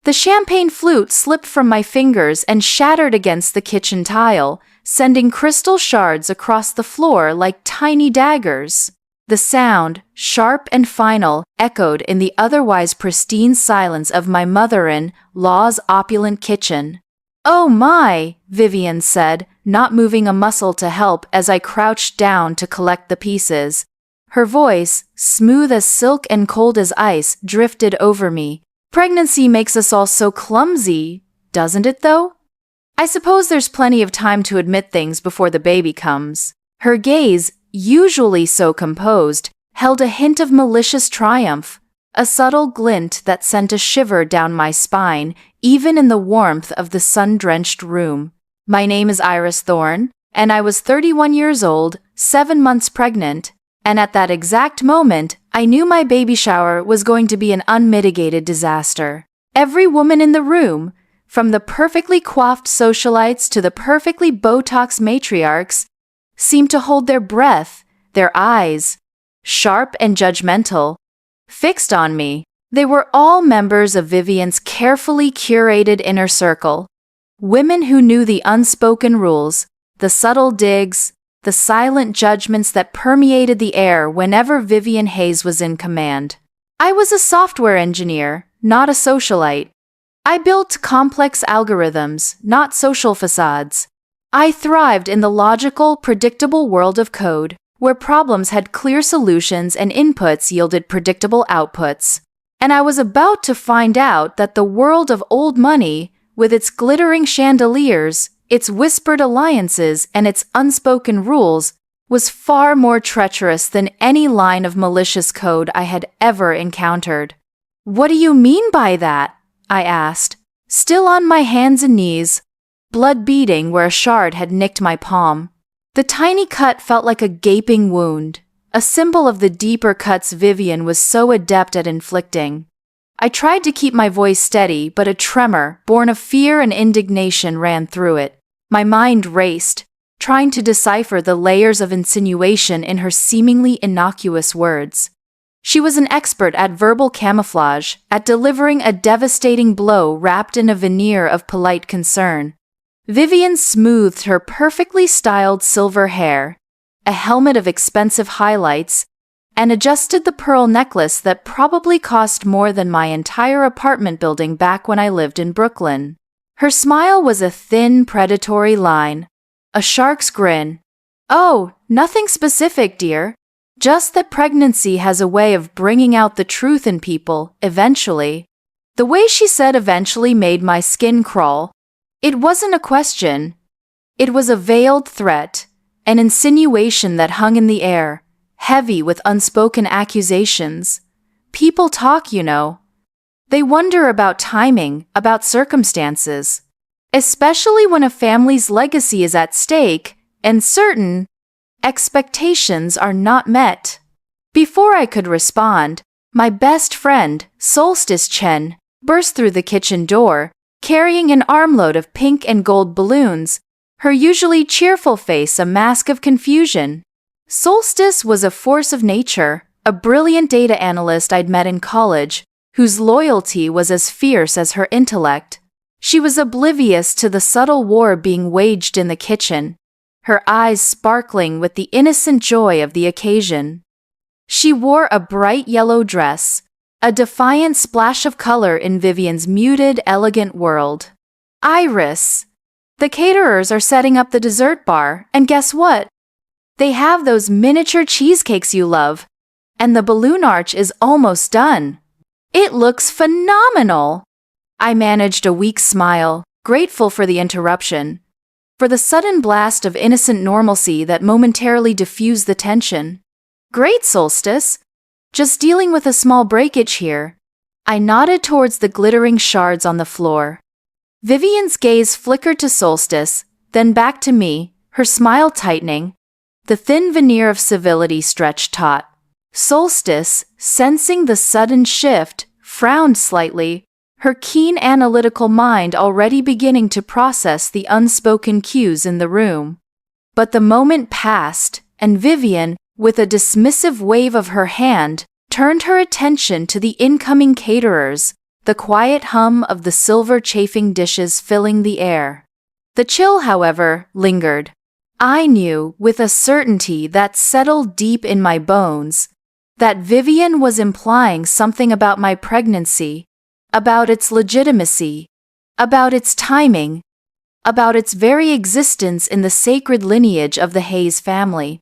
The champagne flute slipped from my fingers and shattered against the kitchen tile, sending crystal shards across the floor like tiny daggers. The sound, sharp and final, echoed in the otherwise pristine silence of my mother-in-law's opulent kitchen. "Oh my," Vivian said, not moving a muscle to help as I crouched down to collect the pieces. Her voice, smooth as silk and cold as ice, drifted over me. "Pregnancy makes us all so clumsy, doesn't it though? I suppose there's plenty of time to admit things before the baby comes." Her gaze, usually so composed, held a hint of malicious triumph, a subtle glint that sent a shiver down my spine, even in the warmth of the sun-drenched room. "My name is Iris Thorne, and I was 31 years old, 7 months pregnant, and at that exact moment, I knew my baby shower was going to be an unmitigated disaster. Every woman in the room, from the perfectly coiffed socialites to the perfectly Botox matriarchs, seemed to hold their breath, their eyes, sharp and judgmental, fixed on me. They were all members of Vivian's carefully curated inner circle. Women who knew the unspoken rules, the subtle digs, the silent judgments that permeated the air whenever Vivian Hayes was in command. I was a software engineer, not a socialite. I built complex algorithms, not social facades. I thrived in the logical, predictable world of code, where problems had clear solutions and inputs yielded predictable outputs. And I was about to find out that the world of old money, with its glittering chandeliers, its whispered alliances, and its unspoken rules, was far more treacherous than any line of malicious code I had ever encountered. "What do you mean by that?" I asked, still on my hands and knees, blood beading where a shard had nicked my palm. The tiny cut felt like a gaping wound, a symbol of the deeper cuts Vivian was so adept at inflicting. I tried to keep my voice steady, but a tremor, born of fear and indignation, ran through it. My mind raced, trying to decipher the layers of insinuation in her seemingly innocuous words. She was an expert at verbal camouflage, at delivering a devastating blow wrapped in a veneer of polite concern. Vivian smoothed her perfectly styled silver hair, a helmet of expensive highlights, and adjusted the pearl necklace that probably cost more than my entire apartment building back when I lived in Brooklyn. Her smile was a thin, predatory line, a shark's grin. "Oh, nothing specific, dear. Just that pregnancy has a way of bringing out the truth in people, eventually." The way she said eventually made my skin crawl. It wasn't a question. It was a veiled threat, an insinuation that hung in the air, heavy with unspoken accusations. People talk, you know. They wonder about timing, about circumstances. Especially when a family's legacy is at stake, and certain expectations are not met. Before I could respond, my best friend, Solstice Chen, burst through the kitchen door, carrying an armload of pink and gold balloons, her usually cheerful face a mask of confusion. Solstice was a force of nature, a brilliant data analyst I'd met in college, whose loyalty was as fierce as her intellect. She was oblivious to the subtle war being waged in the kitchen, her eyes sparkling with the innocent joy of the occasion. She wore a bright yellow dress, a defiant splash of color in Vivian's muted, elegant world. "Iris, the caterers are setting up the dessert bar, and guess what? They have those miniature cheesecakes you love, and the balloon arch is almost done. It looks phenomenal." I managed a weak smile, grateful for the interruption, for the sudden blast of innocent normalcy that momentarily diffused the tension. "Great, Solstice. Just dealing with a small breakage here." I nodded towards the glittering shards on the floor. Vivian's gaze flickered to Solstice, then back to me, her smile tightening. The thin veneer of civility stretched taut. Solstice, sensing the sudden shift, frowned slightly, her keen analytical mind already beginning to process the unspoken cues in the room. But the moment passed, and Vivian, with a dismissive wave of her hand, turned her attention to the incoming caterers, the quiet hum of the silver chafing dishes filling the air. The chill, however, lingered. I knew, with a certainty that settled deep in my bones, that Vivian was implying something about my pregnancy, about its legitimacy, about its timing, about its very existence in the sacred lineage of the Hayes family.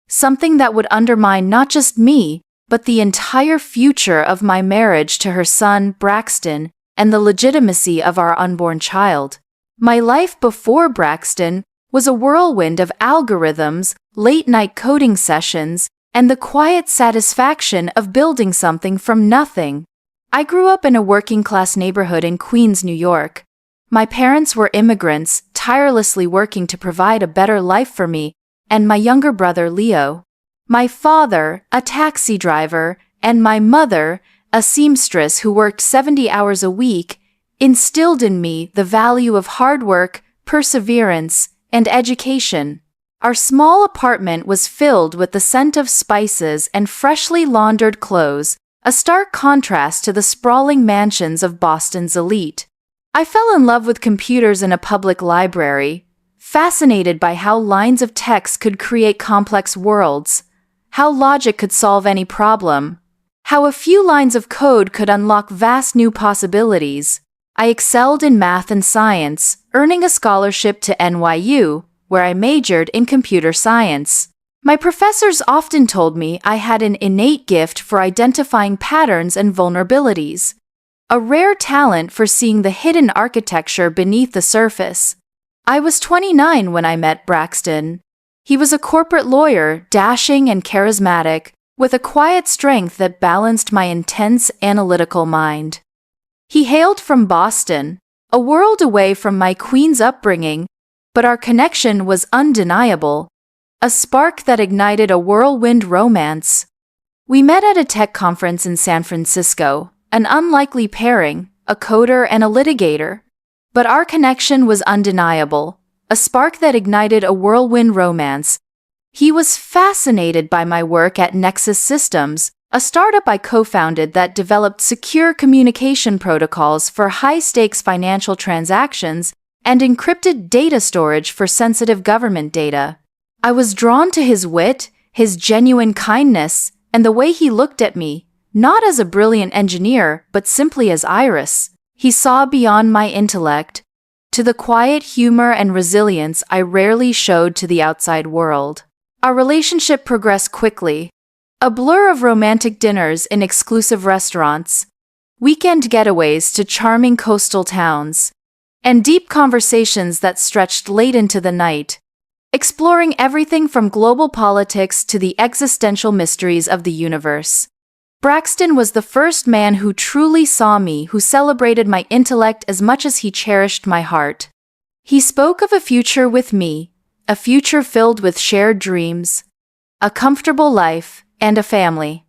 Something that would undermine not just me, but the entire future of my marriage to her son, Braxton, and the legitimacy of our unborn child. My life before Braxton was a whirlwind of algorithms, late-night coding sessions, and the quiet satisfaction of building something from nothing. I grew up in a working-class neighborhood in Queens, New York. My parents were immigrants, tirelessly working to provide a better life for me and my younger brother Leo. My father, a taxi driver, and my mother, a seamstress who worked 70 hours a week, instilled in me the value of hard work, perseverance, and education. Our small apartment was filled with the scent of spices and freshly laundered clothes, a stark contrast to the sprawling mansions of Boston's elite. I fell in love with computers in a public library, fascinated by how lines of text could create complex worlds, how logic could solve any problem, how a few lines of code could unlock vast new possibilities. I excelled in math and science, earning a scholarship to NYU, where I majored in computer science. My professors often told me I had an innate gift for identifying patterns and vulnerabilities, a rare talent for seeing the hidden architecture beneath the surface. I was 29 when I met Braxton. He was a corporate lawyer, dashing and charismatic, with a quiet strength that balanced my intense analytical mind. He hailed from Boston, a world away from my Queens upbringing, but our connection was undeniable, a spark that ignited a whirlwind romance. We met at a tech conference in San Francisco, an unlikely pairing, a coder and a litigator. But our connection was undeniable, a spark that ignited a whirlwind romance. He was fascinated by my work at Nexus Systems, a startup I co-founded that developed secure communication protocols for high-stakes financial transactions and encrypted data storage for sensitive government data. I was drawn to his wit, his genuine kindness, and the way he looked at me, not as a brilliant engineer, but simply as Iris. He saw beyond my intellect, to the quiet humor and resilience I rarely showed to the outside world. Our relationship progressed quickly, a blur of romantic dinners in exclusive restaurants, weekend getaways to charming coastal towns, and deep conversations that stretched late into the night, exploring everything from global politics to the existential mysteries of the universe. Braxton was the first man who truly saw me, who celebrated my intellect as much as he cherished my heart. He spoke of a future with me, a future filled with shared dreams, a comfortable life, and a family.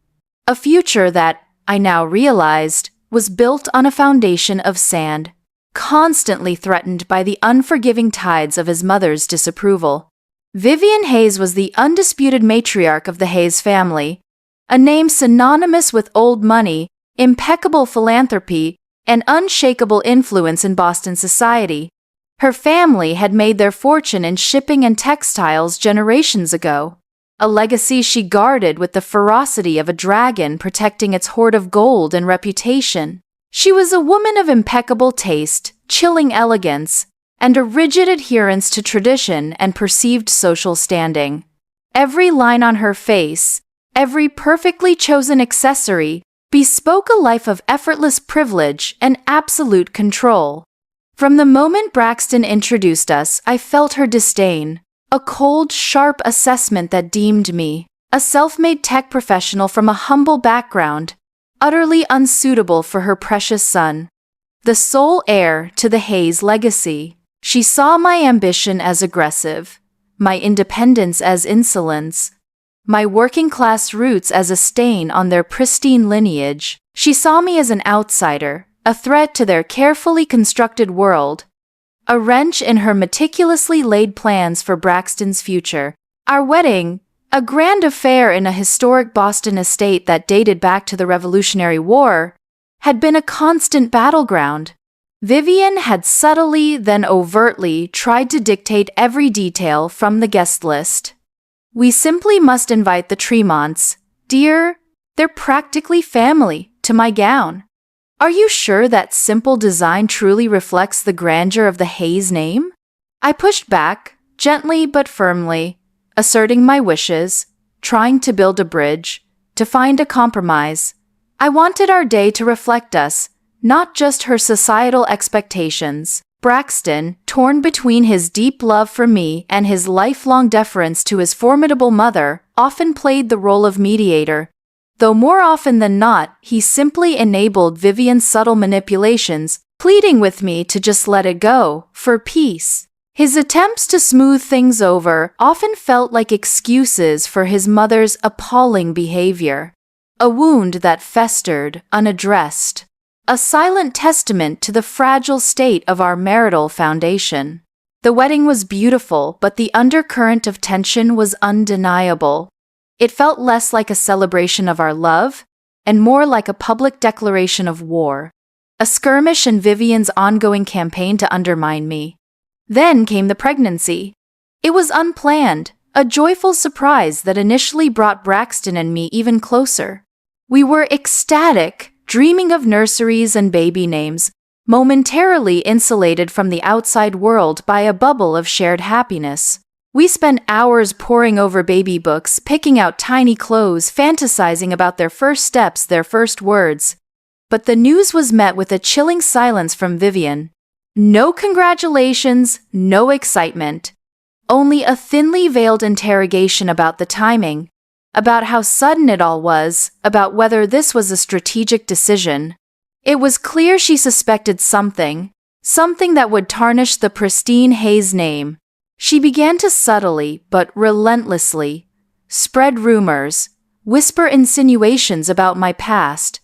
A future that, I now realized, was built on a foundation of sand, constantly threatened by the unforgiving tides of his mother's disapproval. Vivian Hayes was the undisputed matriarch of the Hayes family, a name synonymous with old money, impeccable philanthropy, and unshakable influence in Boston society. Her family had made their fortune in shipping and textiles generations ago, a legacy she guarded with the ferocity of a dragon protecting its hoard of gold and reputation. She was a woman of impeccable taste, chilling elegance, and a rigid adherence to tradition and perceived social standing. Every line on her face, every perfectly chosen accessory, bespoke a life of effortless privilege and absolute control. From the moment Braxton introduced us, I felt her disdain, a cold, sharp assessment that deemed me, a self-made tech professional from a humble background, utterly unsuitable for her precious son, the sole heir to the Hayes legacy. She saw my ambition as aggressive, my independence as insolence, my working-class roots as a stain on their pristine lineage. She saw me as an outsider, a threat to their carefully constructed world, a wrench in her meticulously laid plans for Braxton's future. Our wedding, a grand affair in a historic Boston estate that dated back to the Revolutionary War, had been a constant battleground. Vivian had subtly, then overtly, tried to dictate every detail from the guest list. We simply must invite the Tremonts. Dear, they're practically family, to my gown. Are you sure that simple design truly reflects the grandeur of the Hayes name? I pushed back, gently but firmly, asserting my wishes, trying to build a bridge, to find a compromise. I wanted our day to reflect us, not just her societal expectations. Braxton, torn between his deep love for me and his lifelong deference to his formidable mother, often played the role of mediator, though more often than not, he simply enabled Vivian's subtle manipulations, pleading with me to just let it go, for peace. His attempts to smooth things over often felt like excuses for his mother's appalling behavior. A wound that festered, unaddressed. A silent testament to the fragile state of our marital foundation. The wedding was beautiful, but the undercurrent of tension was undeniable. It felt less like a celebration of our love, and more like a public declaration of war. A skirmish in Vivian's ongoing campaign to undermine me. Then came the pregnancy. It was unplanned, a joyful surprise that initially brought Braxton and me even closer. We were ecstatic, dreaming of nurseries and baby names, momentarily insulated from the outside world by a bubble of shared happiness. We spent hours poring over baby books, picking out tiny clothes, fantasizing about their first steps, their first words. But the news was met with a chilling silence from Vivian. No congratulations, no excitement. Only a thinly veiled interrogation about the timing, about how sudden it all was, about whether this was a strategic decision. It was clear she suspected something that would tarnish the pristine Hayes name. She began to subtly, but relentlessly, spread rumors, whisper insinuations about my past,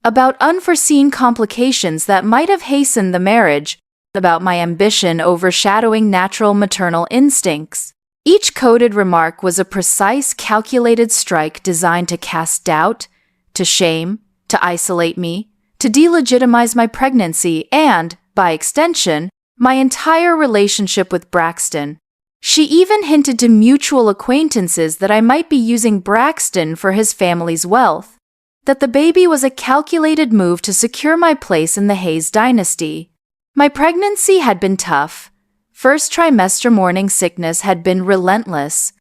about unforeseen complications that might have hastened the marriage, about my ambition overshadowing natural maternal instincts. Each coded remark was a precise, calculated strike designed to cast doubt, to shame, to isolate me, to delegitimize my pregnancy and, by extension, my entire relationship with Braxton. She even hinted to mutual acquaintances that I might be using Braxton for his family's wealth, that the baby was a calculated move to secure my place in the Hayes dynasty. My pregnancy had been tough. First trimester morning sickness had been relentless,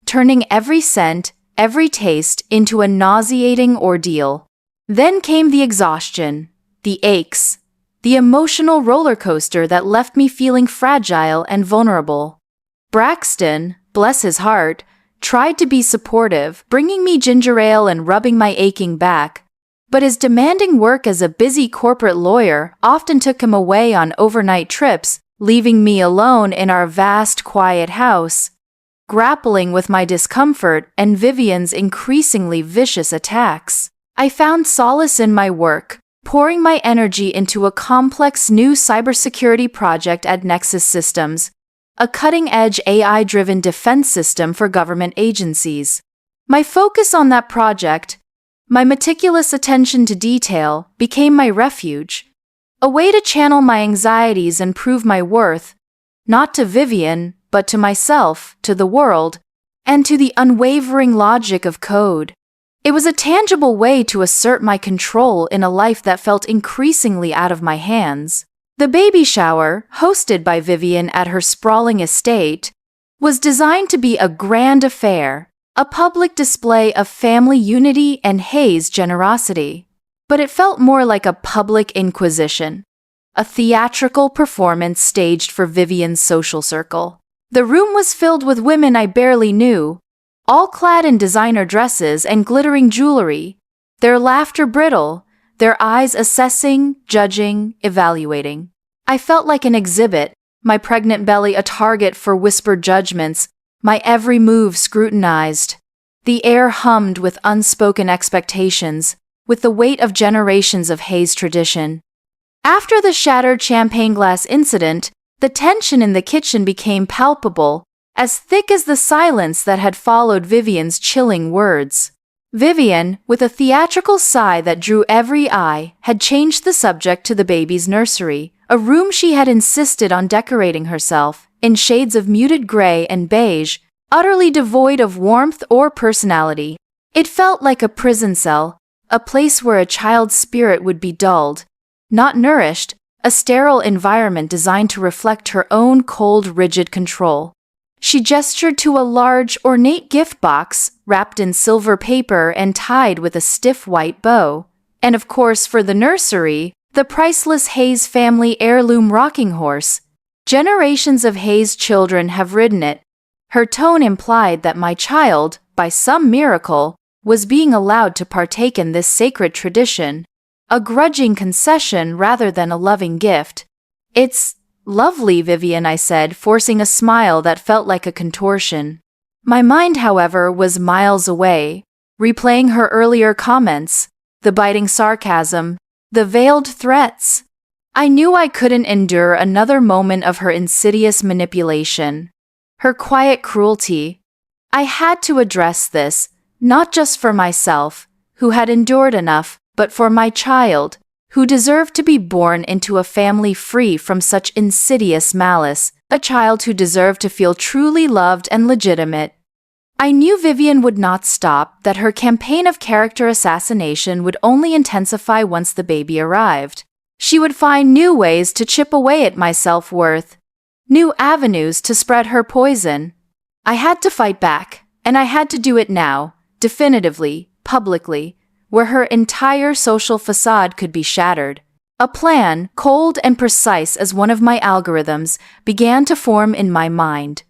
turning every scent, every taste into a nauseating ordeal. Then came the exhaustion, the aches, the emotional roller coaster that left me feeling fragile and vulnerable. Braxton, bless his heart, tried to be supportive, bringing me ginger ale and rubbing my aching back, but his demanding work as a busy corporate lawyer often took him away on overnight trips, leaving me alone in our vast, quiet house, grappling with my discomfort and Vivian's increasingly vicious attacks. I found solace in my work, pouring my energy into a complex new cybersecurity project at Nexus Systems, a cutting-edge AI-driven defense system for government agencies. My focus on that project, my meticulous attention to detail, became my refuge. A way to channel my anxieties and prove my worth, not to Vivian, but to myself, to the world, and to the unwavering logic of code. It was a tangible way to assert my control in a life that felt increasingly out of my hands. The baby shower, hosted by Vivian at her sprawling estate, was designed to be a grand affair, a public display of family unity and Hayes generosity. But it felt more like a public inquisition, a theatrical performance staged for Vivian's social circle. The room was filled with women I barely knew, all clad in designer dresses and glittering jewelry, their laughter brittle, their eyes assessing, judging, evaluating. I felt like an exhibit, my pregnant belly a target for whispered judgments, my every move scrutinized. The air hummed with unspoken expectations, with the weight of generations of Hayes tradition. After the shattered champagne glass incident, the tension in the kitchen became palpable, as thick as the silence that had followed Vivian's chilling words. Vivian, with a theatrical sigh that drew every eye, had changed the subject to the baby's nursery, a room she had insisted on decorating herself, in shades of muted gray and beige, utterly devoid of warmth or personality. It felt like a prison cell, a place where a child's spirit would be dulled, not nourished, a sterile environment designed to reflect her own cold, rigid control. She gestured to a large, ornate gift box, wrapped in silver paper and tied with a stiff white bow. And of course, for the nursery, the priceless Hayes family heirloom rocking horse. Generations of Hayes children have ridden it. Her tone implied that my child, by some miracle, was being allowed to partake in this sacred tradition, a grudging concession rather than a loving gift. "It's lovely, Vivian," I said, forcing a smile that felt like a contortion. My mind, however, was miles away, replaying her earlier comments, the biting sarcasm, the veiled threats. I knew I couldn't endure another moment of her insidious manipulation, her quiet cruelty. I had to address this, not just for myself, who had endured enough, but for my child, who deserved to be born into a family free from such insidious malice, a child who deserved to feel truly loved and legitimate. I knew Vivian would not stop, that her campaign of character assassination would only intensify once the baby arrived. She would find new ways to chip away at my self-worth, new avenues to spread her poison. I had to fight back, and I had to do it now, definitively, publicly, where her entire social facade could be shattered. A plan, cold and precise as one of my algorithms, began to form in my mind.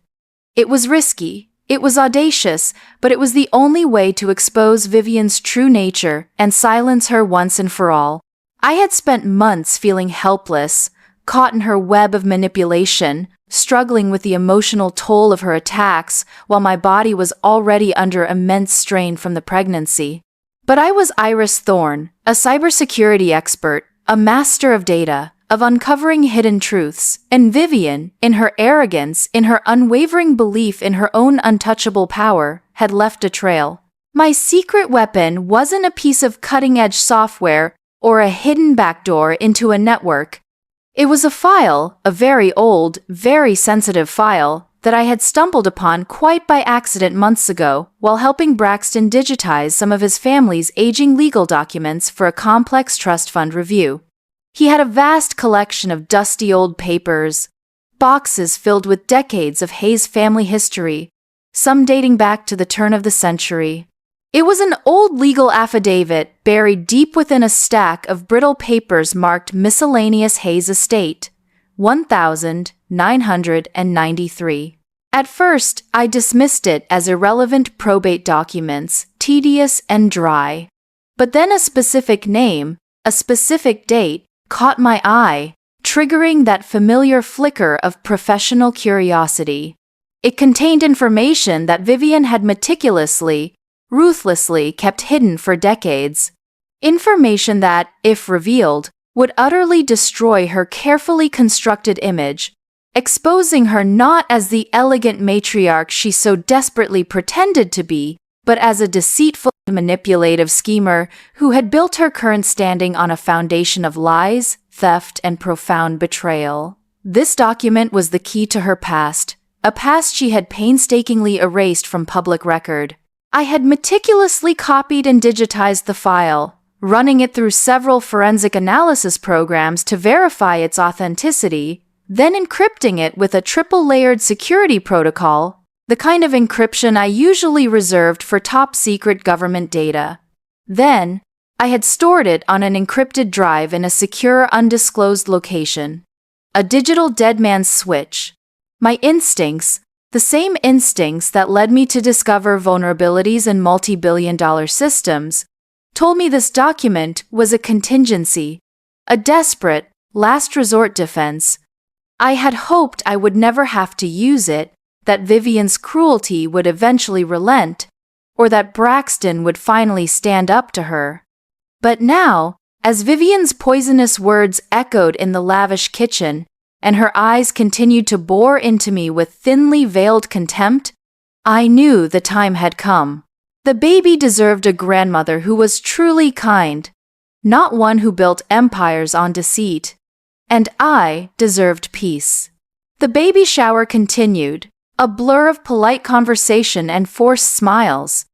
It was risky, it was audacious, but it was the only way to expose Vivian's true nature and silence her once and for all. I had spent months feeling helpless, caught in her web of manipulation, struggling with the emotional toll of her attacks while my body was already under immense strain from the pregnancy. But I was Iris Thorne, a cybersecurity expert, a master of data, of uncovering hidden truths, and Vivian, in her arrogance, in her unwavering belief in her own untouchable power, had left a trail. My secret weapon wasn't a piece of cutting-edge software or a hidden backdoor into a network. It was a file, a very old, very sensitive file, that I had stumbled upon quite by accident months ago while helping Braxton digitize some of his family's aging legal documents for a complex trust fund review. He had a vast collection of dusty old papers, boxes filled with decades of Hayes family history, some dating back to the turn of the century. It was an old legal affidavit buried deep within a stack of brittle papers marked Miscellaneous Hayes Estate, 1993. At first, I dismissed it as irrelevant probate documents, tedious and dry. But then a specific name, a specific date, caught my eye, triggering that familiar flicker of professional curiosity. It contained information that Vivian had meticulously, ruthlessly kept hidden for decades. Information that, if revealed, would utterly destroy her carefully constructed image, exposing her not as the elegant matriarch she so desperately pretended to be, but as a deceitful, manipulative schemer who had built her current standing on a foundation of lies, theft, and profound betrayal. This document was the key to her past, a past she had painstakingly erased from public record. I had meticulously copied and digitized the file, running it through several forensic analysis programs to verify its authenticity, then encrypting it with a triple-layered security protocol, the kind of encryption I usually reserved for top-secret government data. Then, I had stored it on an encrypted drive in a secure, undisclosed location. A digital dead man's switch. My instincts, the same instincts that led me to discover vulnerabilities in multi-billion-dollar systems, told me this document was a contingency, a desperate, last-resort defense. I had hoped I would never have to use it, that Vivian's cruelty would eventually relent, or that Braxton would finally stand up to her. But now, as Vivian's poisonous words echoed in the lavish kitchen, and her eyes continued to bore into me with thinly veiled contempt, I knew the time had come. The baby deserved a grandmother who was truly kind, not one who built empires on deceit. And I deserved peace. The baby shower continued, a blur of polite conversation and forced smiles.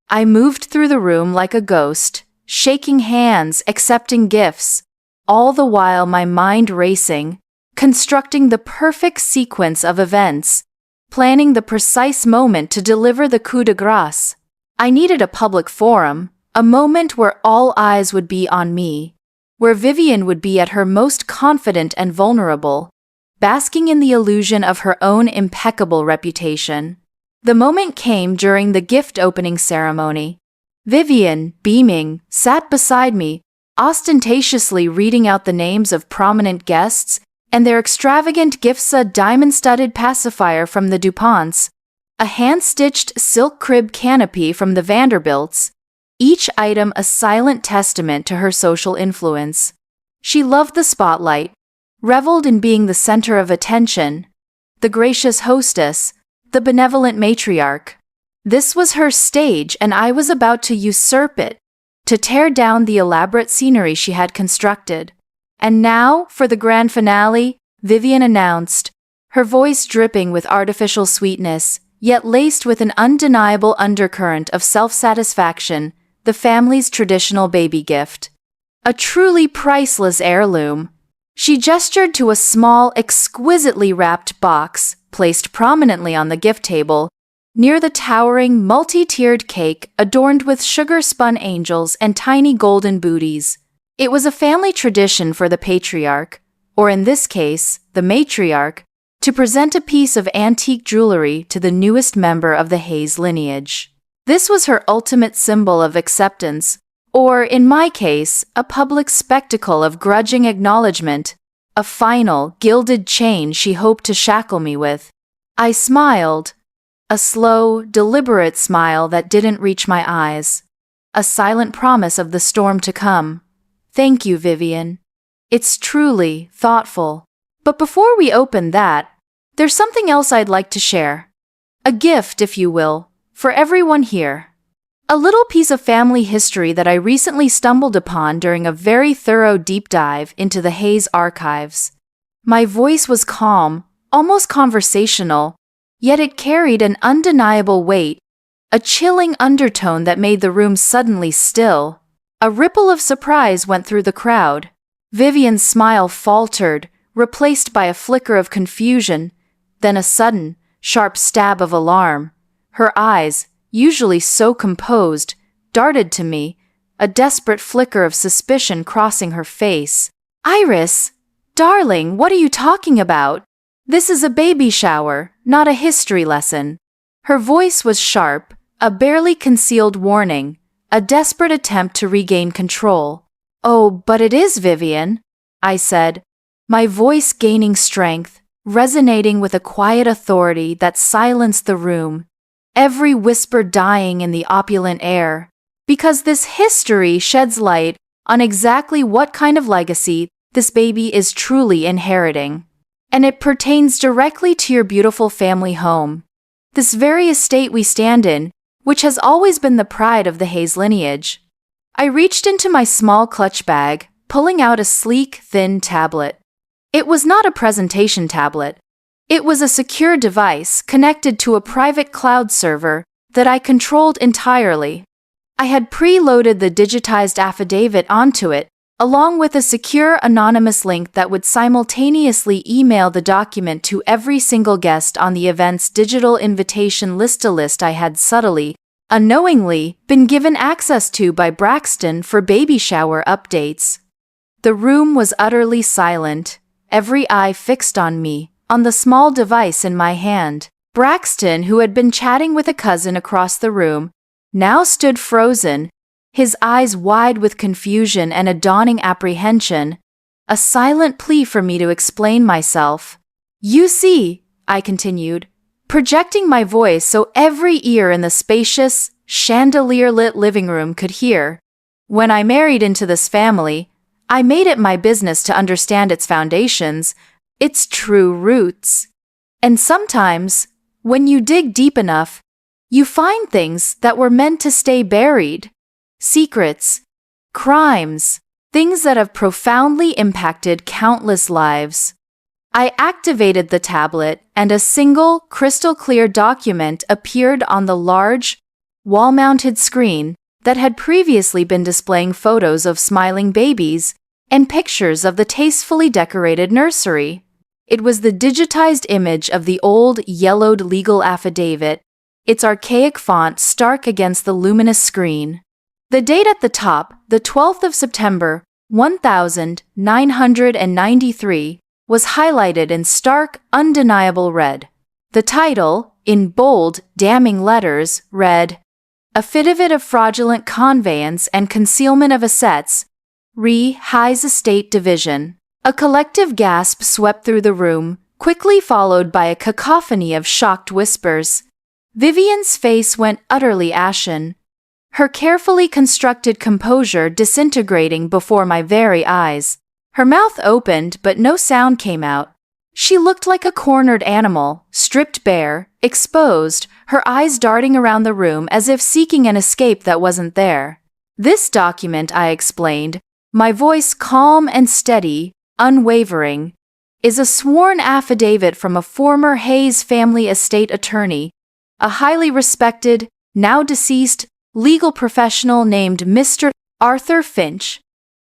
I moved through the room like a ghost, shaking hands, accepting gifts, all the while my mind racing, constructing the perfect sequence of events, planning the precise moment to deliver the coup de grâce. I needed a public forum, a moment where all eyes would be on me, where Vivian would be at her most confident and vulnerable, basking in the illusion of her own impeccable reputation. The moment came during the gift-opening ceremony. Vivian, beaming, sat beside me, ostentatiously reading out the names of prominent guests and their extravagant gifts: a diamond-studded pacifier from the DuPonts, a hand-stitched silk crib canopy from the Vanderbilts, each item a silent testament to her social influence. She loved the spotlight, reveled in being the center of attention, the gracious hostess, the benevolent matriarch. This was her stage, and I was about to usurp it, to tear down the elaborate scenery she had constructed. And now, for the grand finale, Vivian announced, her voice dripping with artificial sweetness, yet laced with an undeniable undercurrent of self-satisfaction, the family's traditional baby gift. A truly priceless heirloom. She gestured to a small, exquisitely wrapped box, placed prominently on the gift table, near the towering, multi-tiered cake adorned with sugar-spun angels and tiny golden booties. It was a family tradition for the patriarch, or in this case, the matriarch, to present a piece of antique jewelry to the newest member of the Hayes lineage. This was her ultimate symbol of acceptance, or, in my case, a public spectacle of grudging acknowledgement, a final, gilded chain she hoped to shackle me with. I smiled, a slow, deliberate smile that didn't reach my eyes, a silent promise of the storm to come. Thank you, Vivian. It's truly thoughtful. But before we open that, there's something else I'd like to share. A gift, if you will, for everyone here. A little piece of family history that I recently stumbled upon during a very thorough deep dive into the Hayes archives. My voice was calm, almost conversational, yet it carried an undeniable weight, a chilling undertone that made the room suddenly still. A ripple of surprise went through the crowd. Vivian's smile faltered, replaced by a flicker of confusion, then a sudden, sharp stab of alarm. Her eyes, usually so composed, darted to me, a desperate flicker of suspicion crossing her face. Iris, darling, what are you talking about? This is a baby shower, not a history lesson. Her voice was sharp, a barely concealed warning, a desperate attempt to regain control. Oh, but it is, Vivian, I said, my voice gaining strength, resonating with a quiet authority that silenced the room, every whisper dying in the opulent air, because this history sheds light on exactly what kind of legacy this baby is truly inheriting. And it pertains directly to your beautiful family home, this very estate we stand in, which has always been the pride of the Hayes lineage. I reached into my small clutch bag, pulling out a sleek, thin tablet. It was not a presentation tablet. It was a secure device connected to a private cloud server that I controlled entirely. I had preloaded the digitized affidavit onto it, along with a secure anonymous link that would simultaneously email the document to every single guest on the event's digital invitation list I had subtly, unknowingly, been given access to by Braxton for baby shower updates. The room was utterly silent, every eye fixed on me, on the small device in my hand. Braxton, who had been chatting with a cousin across the room, now stood frozen, his eyes wide with confusion and a dawning apprehension, a silent plea for me to explain myself. You see, I continued, projecting my voice so every ear in the spacious, chandelier-lit living room could hear. When I married into this family, I made it my business to understand its foundations, its true roots. And sometimes, when you dig deep enough, You find things that were meant to stay buried. Secrets, crimes, things that have profoundly impacted countless lives. I activated the tablet, and a single, crystal-clear document appeared on the large, wall-mounted screen that had previously been displaying photos of smiling babies and pictures of the tastefully decorated nursery. It was the digitized image of the old, yellowed legal affidavit, its archaic font stark against the luminous screen. The date at the top, the 12th of September, 1993, was highlighted in stark, undeniable red. The title, in bold, damning letters, read, Affidavit of Fraudulent Conveyance and Concealment of Assets, Re High's Estate Division. A collective gasp swept through the room, quickly followed by a cacophony of shocked whispers. Vivian's face went utterly ashen, her carefully constructed composure disintegrating before my very eyes. Her mouth opened, but no sound came out. She looked like a cornered animal, stripped bare, exposed, her eyes darting around the room as if seeking an escape that wasn't there. This document, I explained, my voice calm and steady, unwavering, is a sworn affidavit from a former Hayes family estate attorney, a highly respected, now deceased, legal professional named Mr. Arthur Finch.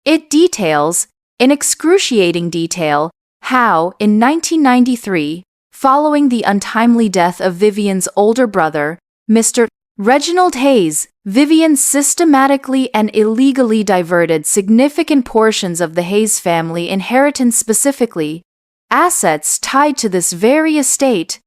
It details, in excruciating detail, how, in 1993, following the untimely death of Vivian's older brother, Mr. Reginald Hayes, Vivian systematically and illegally diverted significant portions of the Hayes family inheritance, specifically assets tied to this very estate,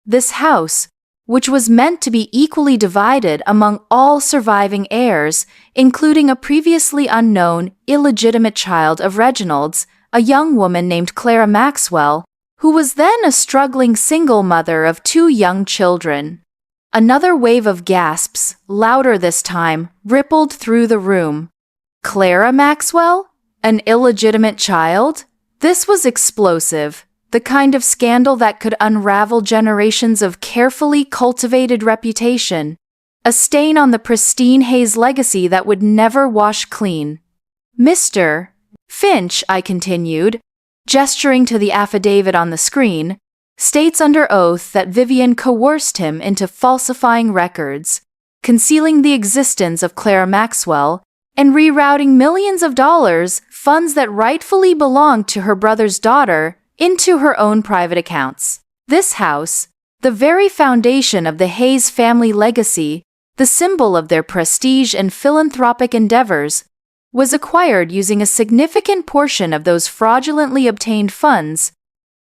this house, which was meant to be equally divided among all surviving heirs, including a previously unknown, illegitimate child of Reginald's, a young woman named Clara Maxwell, who was then a struggling single mother of 2 young children. Another wave of gasps, louder this time, rippled through the room. Clara Maxwell? An illegitimate child? This was explosive. The kind of scandal that could unravel generations of carefully cultivated reputation. A stain on the pristine Hayes legacy that would never wash clean. Mr. Finch, I continued, gesturing to the affidavit on the screen, states under oath that Vivian coerced him into falsifying records, concealing the existence of Clara Maxwell, and rerouting millions of dollars, funds that rightfully belonged to her brother's daughter, into her own private accounts. This house, the very foundation of the Hayes family legacy, the symbol of their prestige and philanthropic endeavors, was acquired using a significant portion of those fraudulently obtained funds,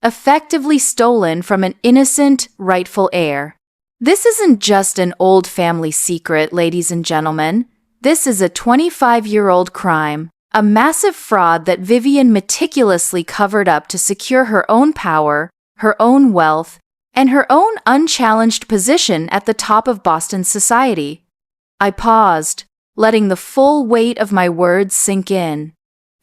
effectively stolen from an innocent, rightful heir. This isn't just an old family secret, ladies and gentlemen. This is a 25-year-old crime. A massive fraud that Vivian meticulously covered up to secure her own power, her own wealth, and her own unchallenged position at the top of Boston society. I paused, letting the full weight of my words sink in.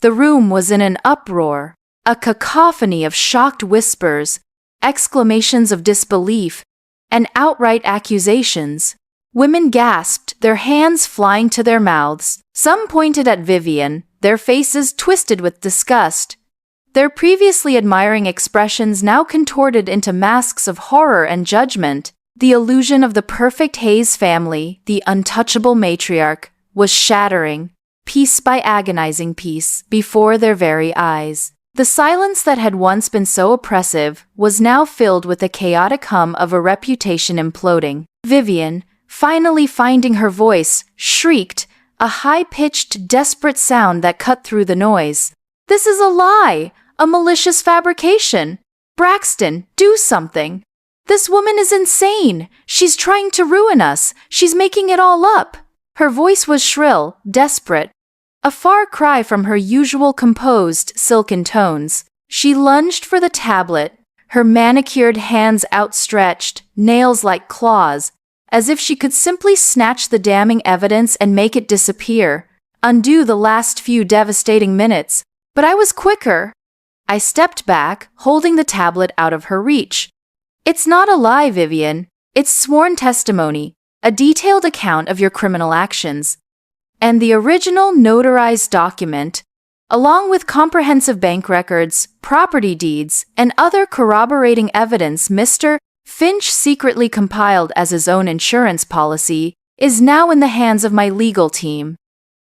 The room was in an uproar, a cacophony of shocked whispers, exclamations of disbelief, and outright accusations. Women gasped, their hands flying to their mouths. Some pointed at Vivian, their faces twisted with disgust. Their previously admiring expressions now contorted into masks of horror and judgment. The illusion of the perfect Hayes family, the untouchable matriarch, was shattering, piece by agonizing piece, before their very eyes. The silence that had once been so oppressive was now filled with the chaotic hum of a reputation imploding. Vivian, finally finding her voice, shrieked, a high-pitched, desperate sound that cut through the noise. "This is a lie! A malicious fabrication! Braxton, do something! This woman is insane! She's trying to ruin us! She's making it all up!" Her voice was shrill, desperate, a far cry from her usual composed, silken tones. She lunged for the tablet, her manicured hands outstretched, nails like claws, as if she could simply snatch the damning evidence and make it disappear, undo the last few devastating minutes. But I was quicker. I stepped back, holding the tablet out of her reach. "It's not a lie, Vivian. It's sworn testimony. a detailed account of your criminal actions, and the original notarized document, along with comprehensive bank records, property deeds, and other corroborating evidence Mr. Finch secretly compiled as his own insurance policy, is now in the hands of my legal team.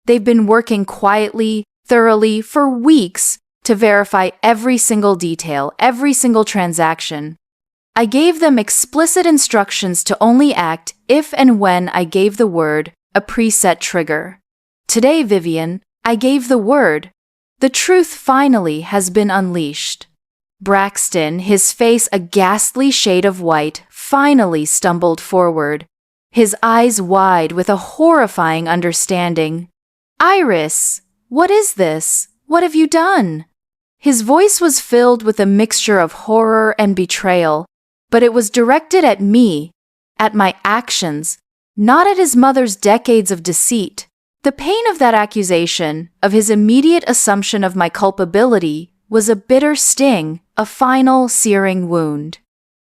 They've been working quietly, thoroughly, for weeks to verify every single detail, every single transaction. I gave them explicit instructions to only act if and when I gave the word, a preset trigger. Today, Vivian, I gave the word. The truth finally has been unleashed. Braxton, his face a ghastly shade of white, finally stumbled forward, his eyes wide with a horrifying understanding. Iris, what is this? What have you done? His voice was filled with a mixture of horror and betrayal, but it was directed at me, at my actions, not at his mother's decades of deceit. The pain of that accusation, of his immediate assumption of my culpability, was a bitter sting, a final, searing wound.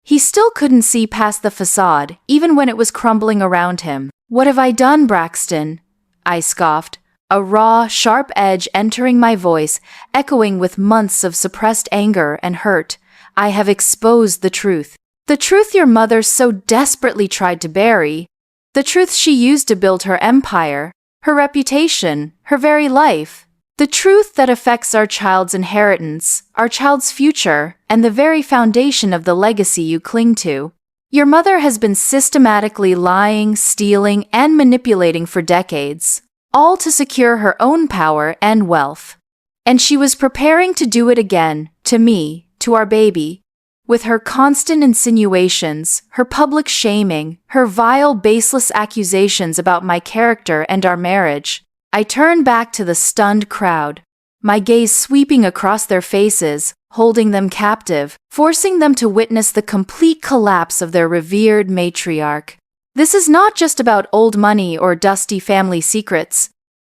He still couldn't see past the facade, even when it was crumbling around him. What have I done, Braxton? I scoffed, a raw, sharp edge entering my voice, echoing with months of suppressed anger and hurt. I have exposed the truth. The truth your mother so desperately tried to bury. The truth she used to build her empire, her reputation, her very life. The truth that affects our child's inheritance, our child's future, and the very foundation of the legacy you cling to. Your mother has been systematically lying, stealing, and manipulating for decades, all to secure her own power and wealth. And she was preparing to do it again, to me, to our baby. With her constant insinuations, her public shaming, her vile, baseless accusations about my character and our marriage, I turned back to the stunned crowd, my gaze sweeping across their faces, holding them captive, forcing them to witness the complete collapse of their revered matriarch. This is not just about old money or dusty family secrets.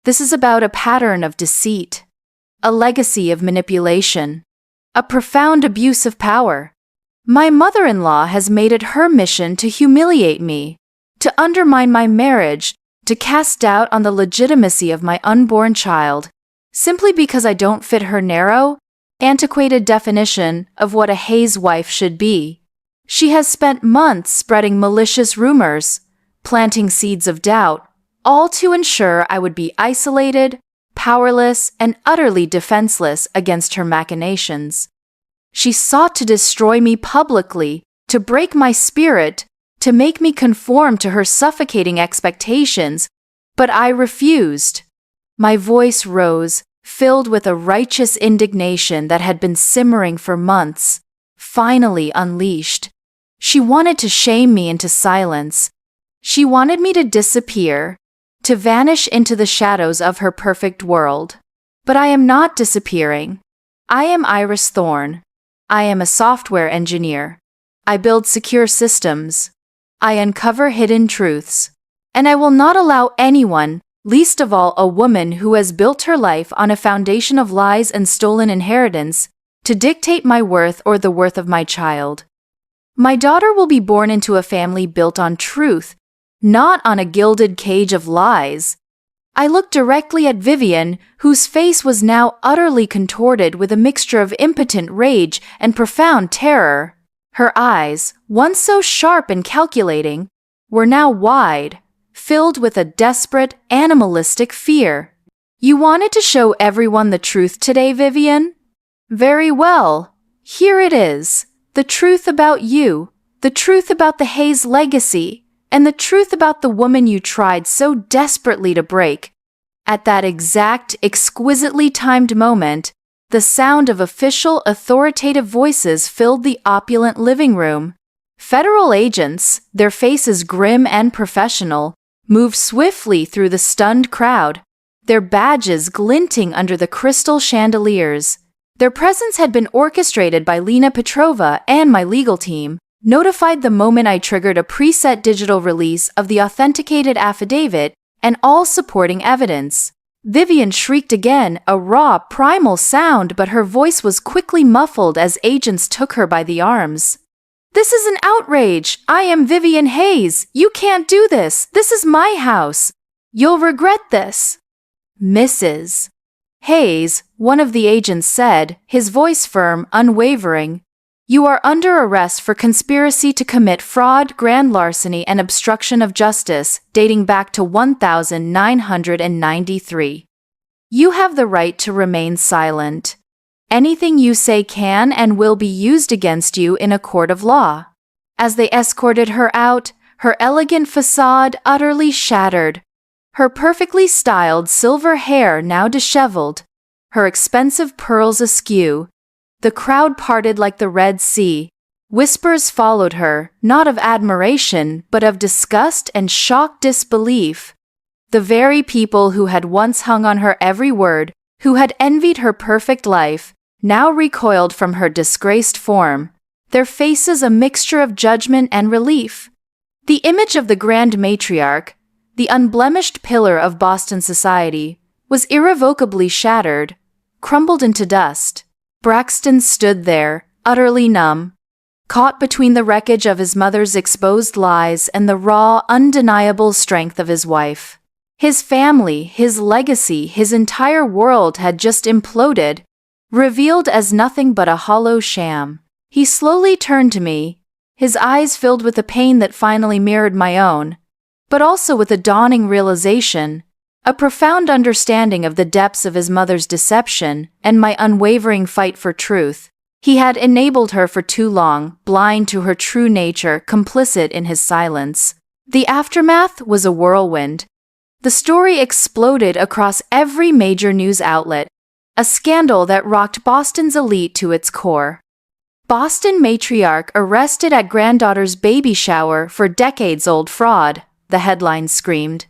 This is about a pattern of deceit, a legacy of manipulation, a profound abuse of power. My mother-in-law has made it her mission to humiliate me, to undermine my marriage, to cast doubt on the legitimacy of my unborn child, simply because I don't fit her narrow, antiquated definition of what a Hayes wife should be. She has spent months spreading malicious rumors, planting seeds of doubt, all to ensure I would be isolated, powerless, and utterly defenseless against her machinations. She sought to destroy me publicly, to break my spirit, to make me conform to her suffocating expectations, but I refused. My voice rose, filled with a righteous indignation that had been simmering for months, finally unleashed. She wanted to shame me into silence. She wanted me to disappear, to vanish into the shadows of her perfect world. But I am not disappearing. I am Iris Thorne. I am a software engineer. I build secure systems. I uncover hidden truths. And I will not allow anyone, least of all a woman who has built her life on a foundation of lies and stolen inheritance, to dictate my worth or the worth of my child. My daughter will be born into a family built on truth, not on a gilded cage of lies. I looked directly at Vivian, whose face was now utterly contorted with a mixture of impotent rage and profound terror. Her eyes, once so sharp and calculating, were now wide, filled with a desperate, animalistic fear. You wanted to show everyone the truth today, Vivian? Very well. Here it is. The truth about you, the truth about the Hayes legacy, and the truth about the woman you tried so desperately to break. At that exact, exquisitely timed moment, the sound of official, authoritative voices filled the opulent living room. Federal agents, their faces grim and professional, moved swiftly through the stunned crowd, their badges glinting under the crystal chandeliers. Their presence had been orchestrated by Lena Petrova and my legal team, notified the moment I triggered a preset digital release of the authenticated affidavit and all supporting evidence. Vivian shrieked again, a raw, primal sound, but her voice was quickly muffled as agents took her by the arms. "This is an outrage! I am Vivian Hayes! You can't do this! This is my house! You'll regret this!" "Mrs. Hayes," one of the agents said, his voice firm, unwavering, "you are under arrest for conspiracy to commit fraud, grand larceny, and obstruction of justice, dating back to 1993. You have the right to remain silent. Anything you say can and will be used against you in a court of law." As they escorted her out, her elegant facade utterly shattered, her perfectly styled silver hair now disheveled, her expensive pearls askew, the crowd parted like the Red Sea. Whispers followed her, not of admiration, but of disgust and shocked disbelief. The very people who had once hung on her every word, who had envied her perfect life, now recoiled from her disgraced form, their faces a mixture of judgment and relief. The image of the grand matriarch, the unblemished pillar of Boston society, was irrevocably shattered, crumbled into dust. Braxton stood there, utterly numb, caught between the wreckage of his mother's exposed lies and the raw, undeniable strength of his wife. His family, his legacy, his entire world had just imploded, revealed as nothing but a hollow sham. He slowly turned to me, his eyes filled with a pain that finally mirrored my own, but also with a dawning realization, a profound understanding of the depths of his mother's deception and my unwavering fight for truth. He had enabled her for too long, blind to her true nature, complicit in his silence. The aftermath was a whirlwind. The story exploded across every major news outlet, a scandal that rocked Boston's elite to its core. "Boston matriarch arrested at granddaughter's baby shower for decades-old fraud," the headline screamed.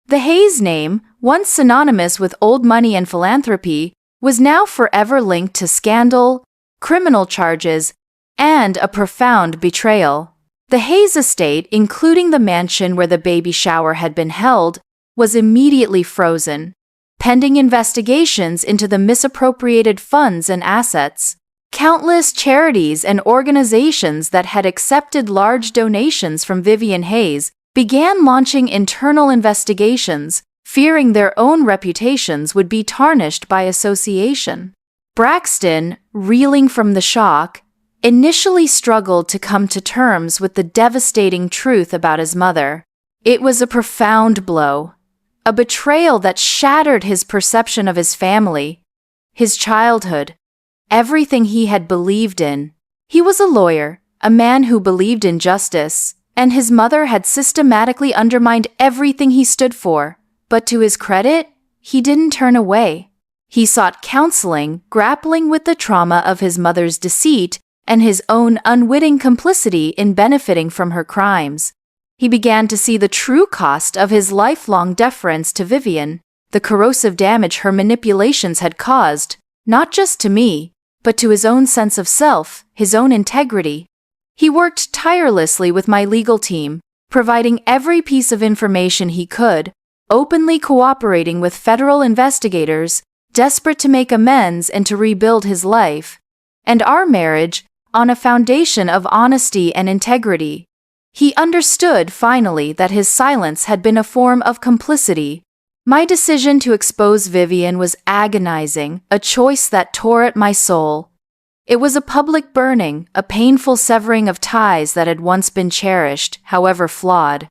The Hayes name, once synonymous with old money and philanthropy, was now forever linked to scandal, criminal charges, and a profound betrayal. The Hayes estate, including the mansion where the baby shower had been held, was immediately frozen, pending investigations into the misappropriated funds and assets. Countless charities and organizations that had accepted large donations from Vivian Hayes began launching internal investigations, fearing their own reputations would be tarnished by association. Braxton, reeling from the shock, initially struggled to come to terms with the devastating truth about his mother. It was a profound blow, a betrayal that shattered his perception of his family, his childhood, everything he had believed in. He was a lawyer, a man who believed in justice, and his mother had systematically undermined everything he stood for. But to his credit, he didn't turn away. He sought counseling, grappling with the trauma of his mother's deceit and his own unwitting complicity in benefiting from her crimes. He began to see the true cost of his lifelong deference to Vivian, the corrosive damage her manipulations had caused, not just to me, but to his own sense of self, his own integrity. He worked tirelessly with my legal team, providing every piece of information he could, openly cooperating with federal investigators, desperate to make amends and to rebuild his life, and our marriage, on a foundation of honesty and integrity. He understood, finally, that his silence had been a form of complicity. My decision to expose Vivian was agonizing, a choice that tore at my soul. It was a public burning, a painful severing of ties that had once been cherished, however flawed.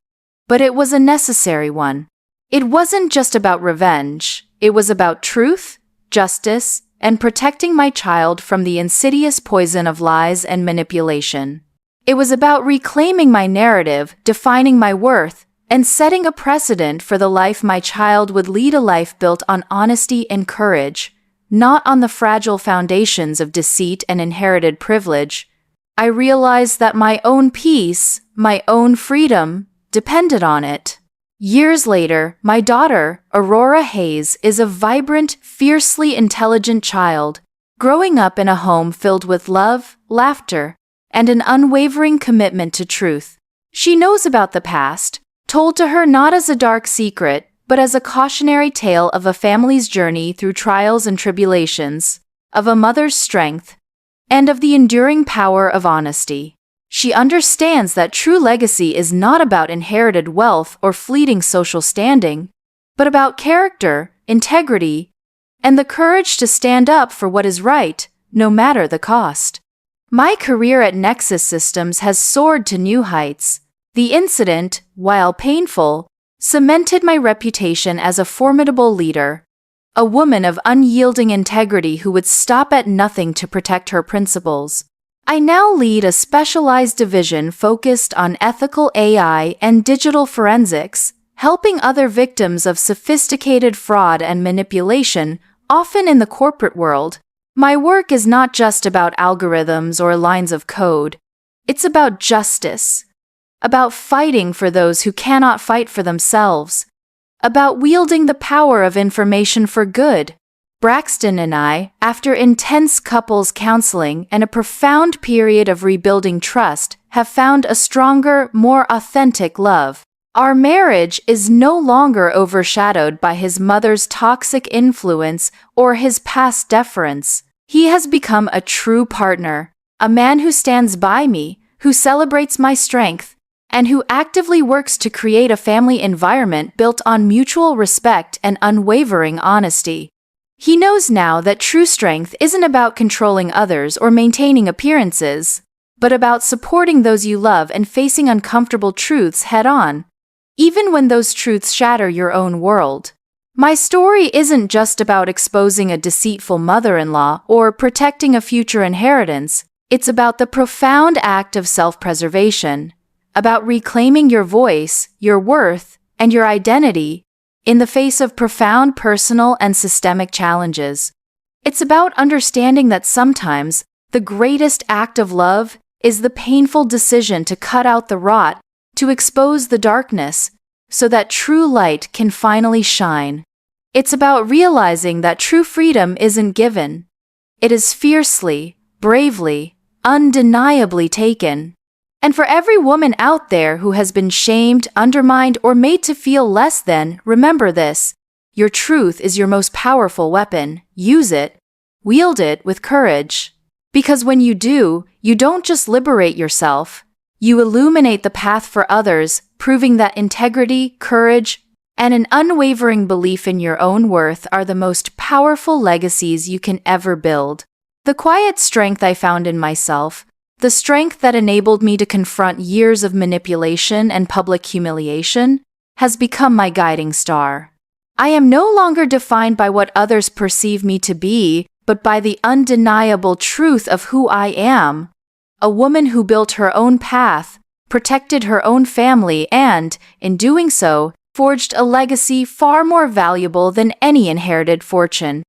But it was a necessary one. It wasn't just about revenge. It was about truth, justice, and protecting my child from the insidious poison of lies and manipulation. It was about reclaiming my narrative, defining my worth, and setting a precedent for the life my child would lead, a life built on honesty and courage, not on the fragile foundations of deceit and inherited privilege. I realized that my own peace, my own freedom, depended on it. Years later, my daughter, Aurora Hayes, is a vibrant, fiercely intelligent child, growing up in a home filled with love, laughter, and an unwavering commitment to truth. She knows about the past, told to her not as a dark secret, but as a cautionary tale of a family's journey through trials and tribulations, of a mother's strength, and of the enduring power of honesty. She understands that true legacy is not about inherited wealth or fleeting social standing, but about character, integrity, and the courage to stand up for what is right, no matter the cost. My career at Nexus Systems has soared to new heights. The incident, while painful, cemented my reputation as a formidable leader, a woman of unyielding integrity who would stop at nothing to protect her principles. I now lead a specialized division focused on ethical AI and digital forensics, helping other victims of sophisticated fraud and manipulation, often in the corporate world. My work is not just about algorithms or lines of code. It's about justice, about fighting for those who cannot fight for themselves, about wielding the power of information for good. Braxton and I, after intense couples counseling and a profound period of rebuilding trust, have found a stronger, more authentic love. Our marriage is no longer overshadowed by his mother's toxic influence or his past deference. He has become a true partner, a man who stands by me, who celebrates my strength, and who actively works to create a family environment built on mutual respect and unwavering honesty. He knows now that true strength isn't about controlling others or maintaining appearances, but about supporting those you love and facing uncomfortable truths head-on, even when those truths shatter your own world. My story isn't just about exposing a deceitful mother-in-law or protecting a future inheritance. It's about the profound act of self-preservation, about reclaiming your voice, your worth, and your identity in the face of profound personal and systemic challenges. It's about understanding that sometimes the greatest act of love is the painful decision to cut out the rot, to expose the darkness, so that true light can finally shine. It's about realizing that true freedom isn't given. It is fiercely, bravely, undeniably taken. And for every woman out there who has been shamed, undermined, or made to feel less than, remember this: your truth is your most powerful weapon. Use it. Wield it with courage. Because when you do, you don't just liberate yourself, you illuminate the path for others, proving that integrity, courage, and an unwavering belief in your own worth are the most powerful legacies you can ever build. The quiet strength I found in myself, the strength that enabled me to confront years of manipulation and public humiliation, has become my guiding star. I am no longer defined by what others perceive me to be, but by the undeniable truth of who I am. A woman who built her own path, protected her own family, and, in doing so, forged a legacy far more valuable than any inherited fortune.